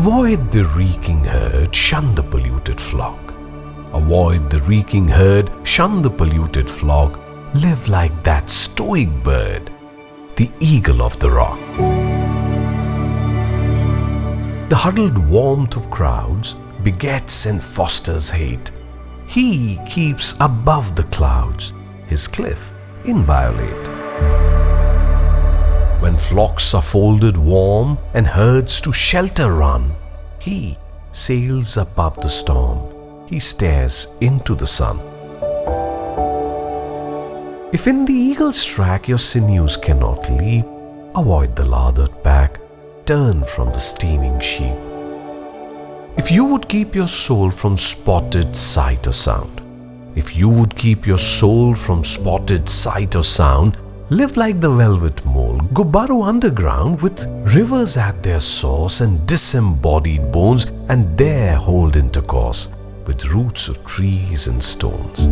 Avoid the reeking herd, shun the polluted flock. Avoid the reeking herd, shun the polluted flock. Live like that stoic bird, the eagle of the rock. The huddled warmth of crowds begets and fosters hate. He keeps above the clouds, his cliff inviolate. When flocks are folded warm and herds to shelter run, he sails above the storm, he stares into the sun. If in the eagle's track your sinews cannot leap, avoid the lathered pack, turn from the steaming sheep. If you would keep your soul from spotted sight or sound, if you would keep your soul from spotted sight or sound, live like the velvet mole, go burrow underground with rivers at their source and disembodied bones, and there hold intercourse with roots of trees and stones.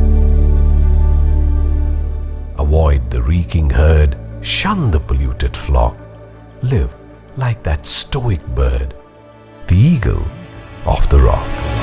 Avoid the reeking herd, shun the polluted flock, live like that stoic bird, the eagle of the rock.